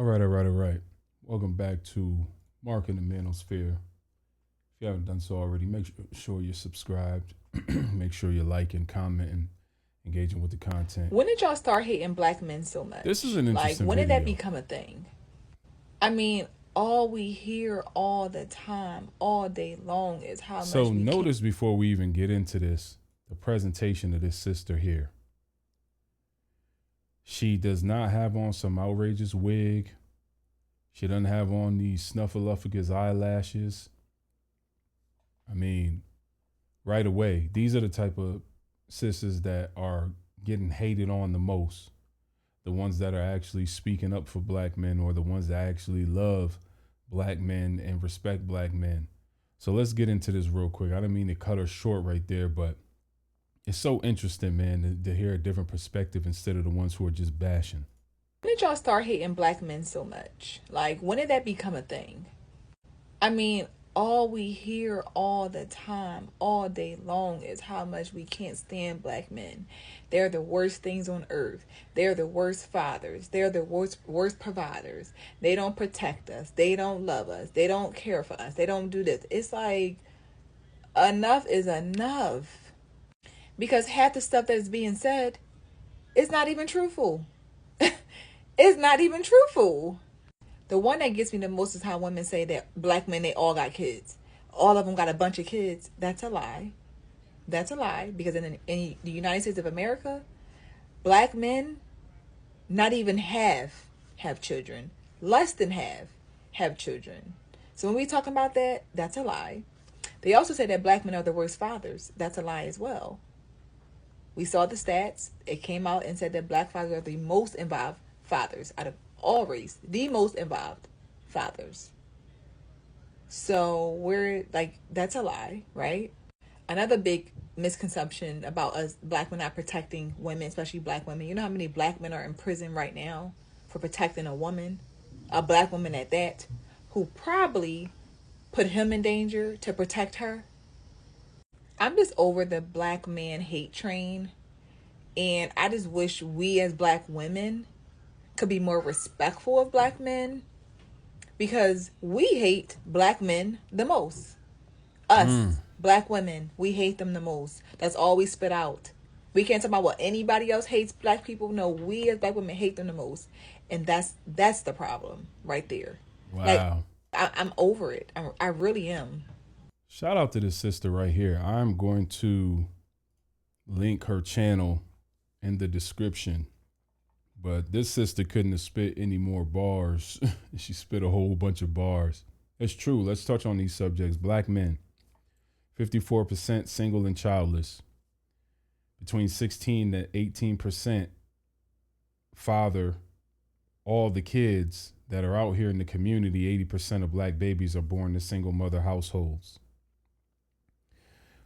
All right. Welcome back to Mark in the Manosphere. If you haven't done so already, make sure you're subscribed. Make sure you're liking, commenting, engaging with the content. When did y'all start hating black men so This is much? an Like, interesting when did that video. become a thing? I mean, all we hear all the time, all day long, is how So much we can't. notice before we even get into this, the presentation of this sister here. She does not have on some outrageous wig. She doesn't have on these snuffleupagus eyelashes. I mean, right away, these are the type of sisters that are getting hated on the most. The ones that are actually speaking up for black men, or the ones that actually love black men and respect black men. So let's get into this real quick. I didn't mean to cut her short right there, but it's so interesting, man, to hear a different perspective instead of the ones who are just bashing. When did y'all start hating black men so much? Like, when did that become a thing? I mean, all we hear all the time, all day long, is how much we can't stand black men. They're the worst things on earth. They're the worst fathers. They're the worst providers. They don't protect us. They don't love us. They don't care for us. They don't do this. It's like enough is enough. Because half the stuff that's being said is not even truthful. It's not even truthful. The one that gets me the most is how women say that black men, they all got kids. All of them got a bunch of kids. That's a lie. That's a lie. Because in the United States of America, black men, not even half have children. Less than half have children. So when we talk about that, that's a lie. They also say that black men are the worst fathers. That's a lie as well. We saw the stats. It came out and said that black fathers are the most involved fathers out of all race, the most involved fathers. So we're like, that's a lie, right? Another big misconception about us black men not protecting women, especially black women. You know how many black men are in prison right now for protecting a woman, a black woman at that, who probably put him in danger to protect her? I'm just over the black man hate train. And I just wish we as black women could be more respectful of black men, because we hate black men the most. Mm. Us, black women, we hate them the most. That's all we spit out. We can't talk about what anybody else hates black people. No, we as black women hate them the most. And that's the problem right there. Like, Wow. I'm over it. I really am. Shout out to this sister right here. I'm going to link her channel in the description. But this sister couldn't have spit any more bars. She spit a whole bunch of bars. It's true. Let's touch on these subjects. Black men, 54% single and childless. Between 16 to 18% father all the kids that are out here in the community. 80% of black babies are born to single mother households.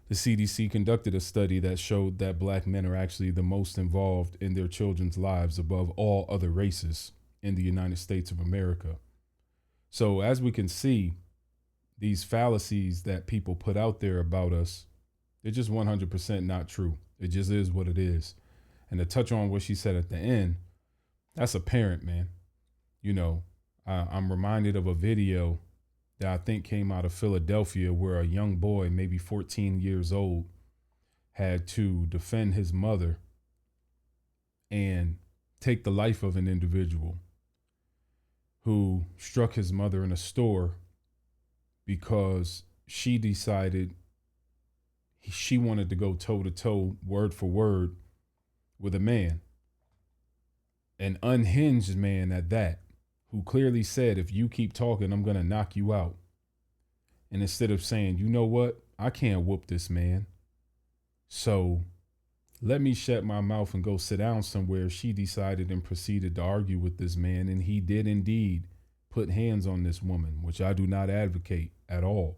The CDC conducted a study that showed that black men are actually the most involved in their children's lives above all other races in the United States of America. So, as we can see, these fallacies that people put out there about us, they're just 100% not true. It just is what it is. And to touch on what she said at the end, that's apparent, man. You know, I'm reminded of a video that I think came out of Philadelphia where a young boy, maybe 14 years old, had to defend his mother and take the life of an individual who struck his mother in a store because she decided she wanted to go toe to toe, word for word, with a man, an unhinged man at that, who clearly said, if you keep talking, I'm going to knock you out. And instead of saying, you know what, I can't whoop this man, so let me shut my mouth and go sit down somewhere, she decided and proceeded to argue with this man. And he did indeed put hands on this woman, which I do not advocate at all.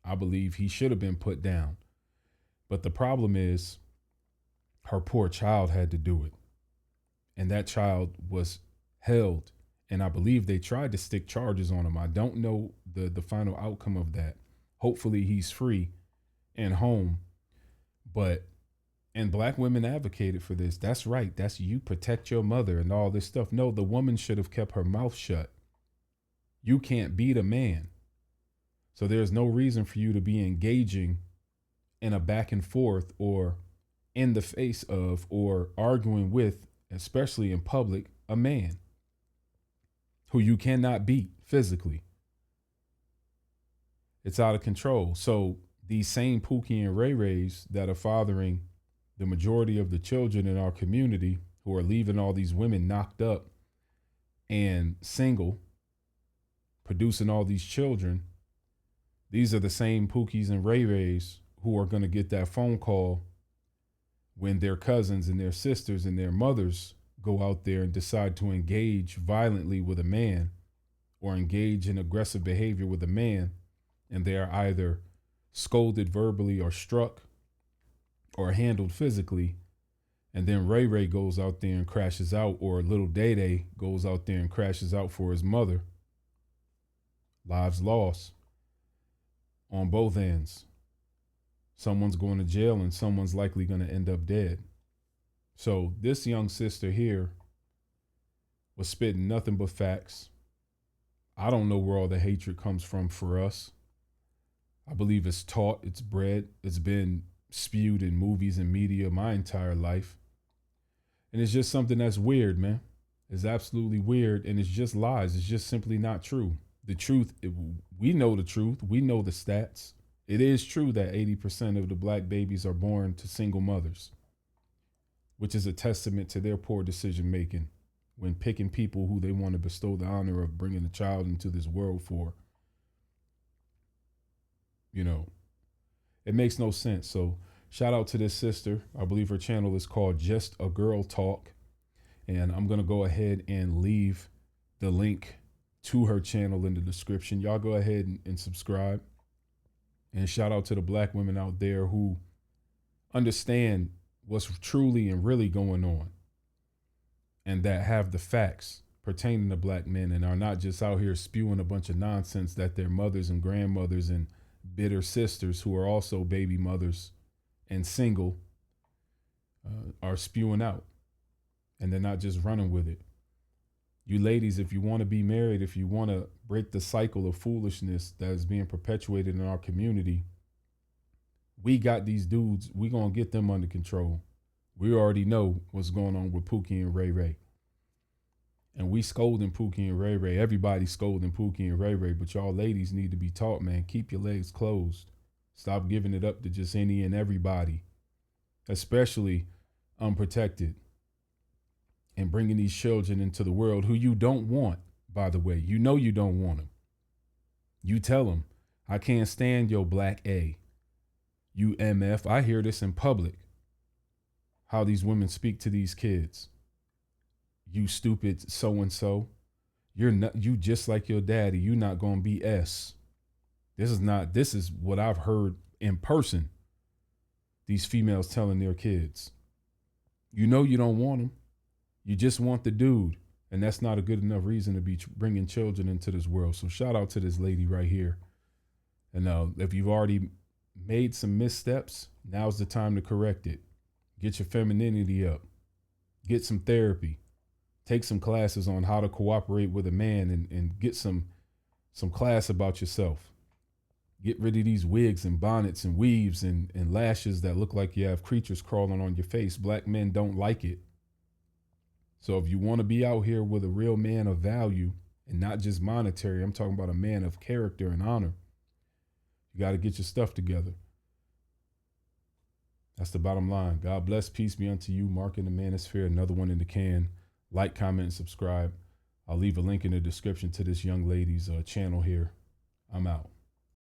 I believe he should have been put down. But the problem is, her poor child had to do it. And that child was held. And I believe they tried to stick charges on him. I don't know the final outcome of that. Hopefully he's free and home. But And black women advocated for this. That's right. That's you protect your mother and all this stuff. No, the woman should have kept her mouth shut. You can't beat a man. So there's no reason for you to be engaging in a back and forth or in the face of or arguing with, especially in public, a man who you cannot beat physically. It's out of control. So these same Pookie and Ray Rays that are fathering the majority of the children in our community, who are leaving all these women knocked up and single, producing all these children, these are the same Pookies and Ray Rays who are going to get that phone call when their cousins and their sisters and their mothers go out there and decide to engage violently with a man or engage in aggressive behavior with a man, and they are either scolded verbally or struck or handled physically. And then Ray Ray goes out there and crashes out, or little Day Day goes out there and crashes out for his mother. Lives lost on both ends. Someone's going to jail and someone's likely going to end up dead. So this young sister here was spitting nothing but facts. I don't know where all the hatred comes from for us. I believe it's taught, it's bred, it's been spewed in movies and media my entire life. And it's just something that's weird, man. It's absolutely weird, and it's just lies. It's just simply not true. The truth, we know the truth. We know the stats. It is true that 80% of the black babies are born to single mothers, which is a testament to their poor decision making when picking people who they want to bestow the honor of bringing a child into this world for. You know, it makes no sense. So shout out to this sister. I believe her channel is called Just a Girl Talk. And I'm going to go ahead and leave the link to her channel in the description. Y'all go ahead and subscribe. And shout out to the black women out there who understand what's truly and really going on, and that have the facts pertaining to black men and are not just out here spewing a bunch of nonsense that their mothers and grandmothers and bitter sisters who are also baby mothers and single are spewing out. And they're not just running with it. You ladies, if you want to be married, if you want to break the cycle of foolishness that is being perpetuated in our community, we got these dudes. We going to get them under control. We already know what's going on with Pookie and Ray Ray. And we scolding Pookie and Ray Ray. Everybody's scolding Pookie and Ray Ray, but y'all ladies need to be taught, man. Keep your legs closed. Stop giving it up to just any and everybody, especially unprotected, and bringing these children into the world who you don't want, by the way. You know you don't want them. You tell them, I can't stand your black A. You MF. I hear this in public, how these women speak to these kids. You stupid so-and-so. You're not, you just like your daddy. You not going to be S. This is what I've heard in person. These females telling their kids. You know you don't want them. You just want the dude, and that's not a good enough reason to be bringing children into this world. So shout out to this lady right here. And if you've already made some missteps, now's the time to correct it. Get your femininity up. Get some therapy. Take some classes on how to cooperate with a man and get some class about yourself. Get rid of these wigs and bonnets and weaves and lashes that look like you have creatures crawling on your face. Black men don't like it. So if you want to be out here with a real man of value and not just monetary, I'm talking about a man of character and honor, you got to get your stuff together. That's the bottom line. God bless. Peace be unto you. Mark in the Manosphere. Another one in the can. Like, comment, and subscribe. I'll leave a link in the description to this young lady's channel here. I'm out.